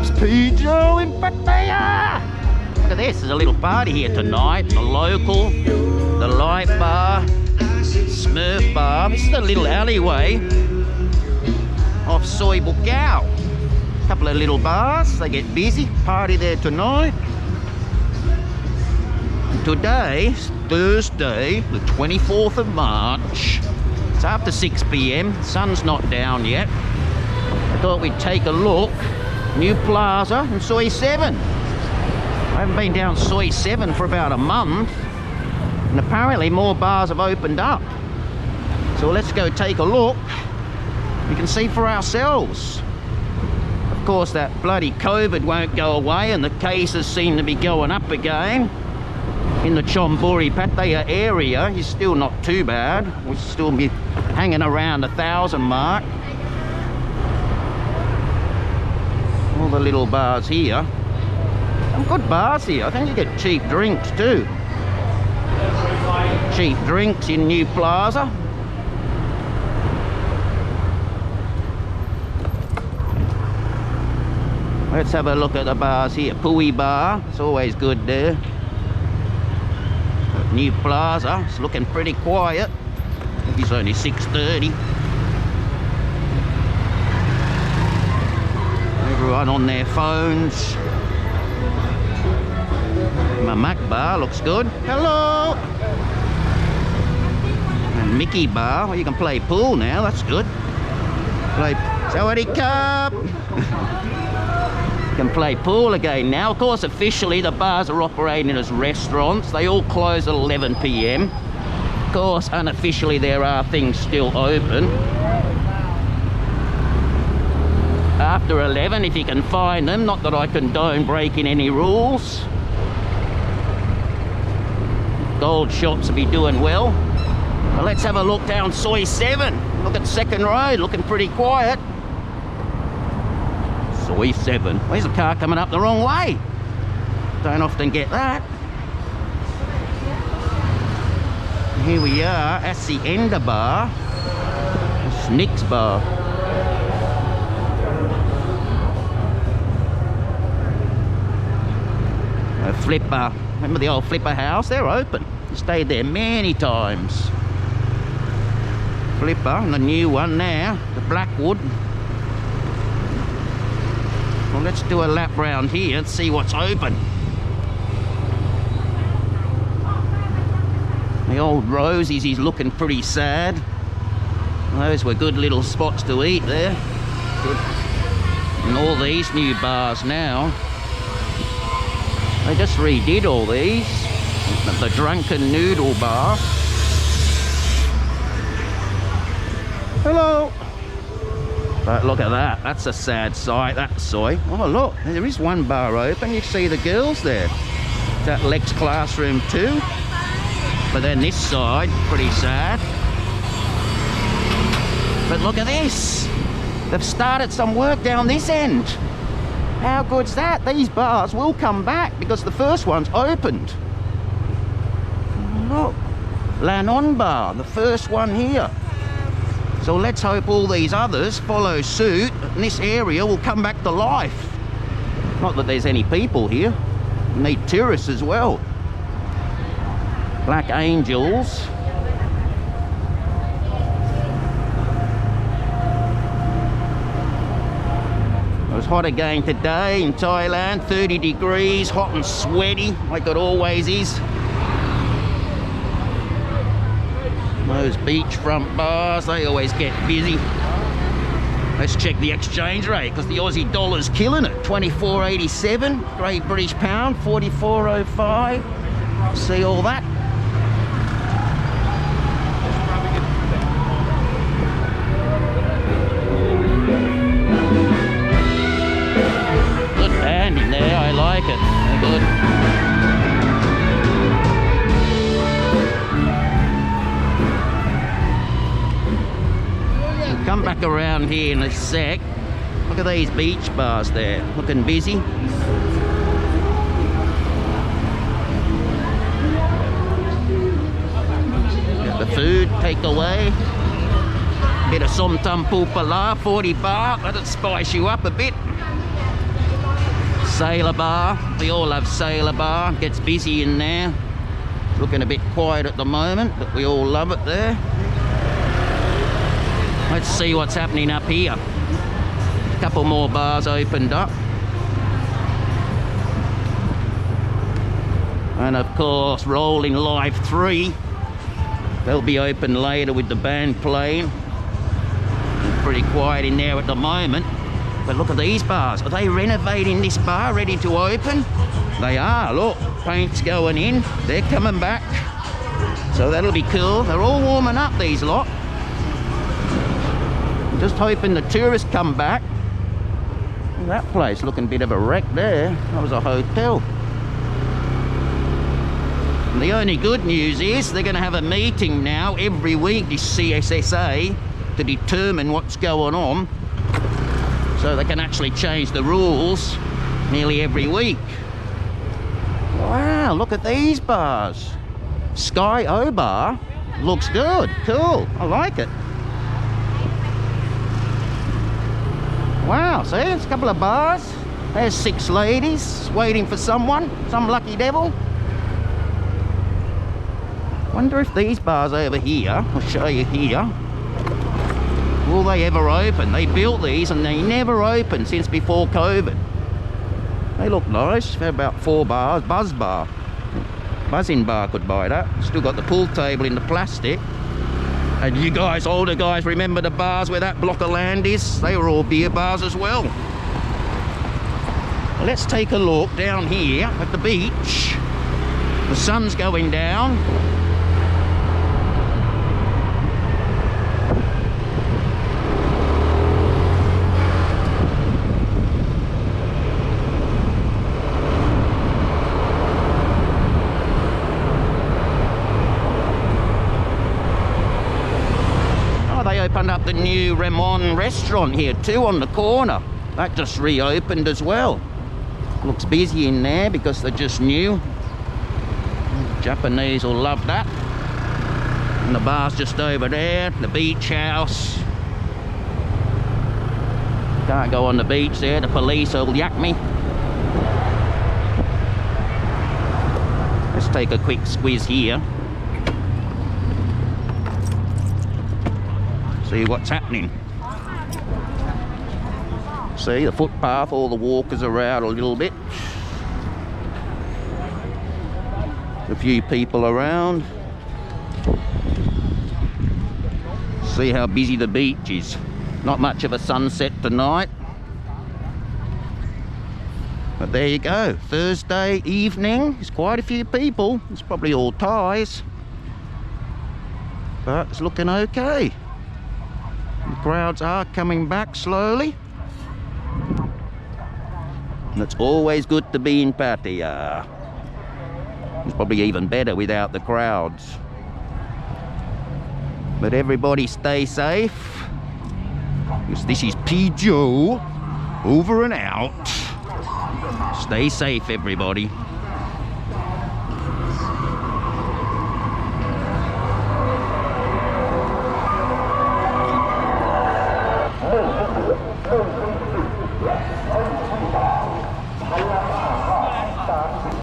It's Pijo in Pattaya. Look at this, there's a little party here tonight. The local, the light bar, Smurf bar. This is a little alleyway off Soi Bukkao. A couple of little bars, they get busy. Party there tonight. Today, Thursday, the 24th of March. It's after 6 p.m. Sun's not down yet. I thought we'd take a look. New Plaza and Soi 7. I haven't been down Soi 7 for about a month. And apparently more bars have opened up. So let's go take a look. We can see for ourselves. Of course, that bloody COVID won't go away and the cases seem to be going up again. In the Chonburi Pattaya area is still not too bad. We'll still be hanging around 1,000 mark. All the little bars here. Some good bars here. I think you get cheap drinks too. Cheap drinks in New Plaza. Let's have a look at the bars here. Pui Bar, it's always good there. New Plaza, it's looking pretty quiet. It's only 6:30. Everyone on their phones. Mamak Bar looks good. Hello! And Mickey Bar, well, you can play pool now, that's good. Play Sawadee Cup! Can play pool again now. Of course, officially the bars are operating as restaurants. They all close at 11 p.m. Of course, unofficially there are things still open. After 11, if you can find them. Not that I condone breaking any rules. Gold shops will be doing well. Well, let's have a look down Soi 7. Look at Second Road, looking pretty quiet. Soi 7. Where's the car coming up the wrong way? Don't often get that. Here we are, Hacienda Bar. It's Nick's Bar. A Flipper. Remember the old Flipper house? They're open. I stayed there many times. Flipper, and the new one now, the Blackwood. Well, let's do a lap round here and see what's open. The old Rosie's, he's looking pretty sad. Those were good little spots to eat there. Good. And all these new bars now. They just redid all these. The Drunken Noodle Bar. Hello. But look at that, that's a sad sight, that Soi. Oh look, there is one bar open, you see the girls there. That Lex Classroom 2. But then this side, pretty sad. But look at this. They've started some work down this end. How good's that? These bars will come back because the first one's opened. Look, Lanon Bar, the first one here. So let's hope all these others follow suit and this area will come back to life. Not that there's any people here. We need tourists as well. Black Angels. It was hot again today in Thailand, 30 degrees, hot and sweaty, like it always is. Those beachfront bars, they always get busy. Let's check the exchange rate because the Aussie dollar's killing it. 24.87, Great British Pound, 44.05. See all that? Good band in there, I like it. They're good. Come back around here in a sec. Look at these beach bars there, looking busy. Got the food, takeaway. Bit of som tam pu pala, 40 baht, that'll spice you up a bit. Sailor bar. We all love Sailor bar. Gets busy in there. Looking a bit quiet at the moment, but we all love it there. Let's see what's happening up here. A couple more bars opened up. And of course, Rolling Live 3. They'll be open later with the band playing. It's pretty quiet in there at the moment. But look at these bars. Are they renovating this bar, ready to open? They are, look. Paint's going in. They're coming back. So that'll be cool. They're all warming up, these lot. I'm just hoping the tourists come back. That place looking a bit of a wreck there. That was a hotel. And the only good news is they're going to have a meeting now every week, this CSSA, to determine what's going on. So they can actually change the rules nearly every week. Wow, look at these bars. Sky O Bar looks good. Cool. I like it. Wow, see, it's a couple of bars. There's 6 ladies waiting for someone, some lucky devil. Wonder if these bars over here, I'll show you here, will they ever open? They built these and they never opened since before COVID. They look nice. They're about 4 bars. Buzz bar. Buzzing bar could buy that. Still got the pool table in the plastic. And you guys, older guys, remember the bars where that block of land is? They were all beer bars as well. Well, let's take a look down here at the beach. The sun's going down. Opened up the new Ramon restaurant here too on the corner. That just reopened as well. Looks busy in there because they're just new. Japanese will love that. And the bar's just over there, the beach house. Can't go on the beach there, the police will yak me. Let's take a quick squeeze here. See what's happening. See the footpath, all the walkers are out a little bit. A few people around. See how busy the beach is. Not much of a sunset tonight. But there you go, Thursday evening. There's quite a few people. It's probably all Thais. But it's looking okay. The crowds are coming back slowly. And it's always good to be in Pattaya. It's probably even better without the crowds. But everybody stay safe. Because this is P. Joe, over and out. Stay safe, everybody.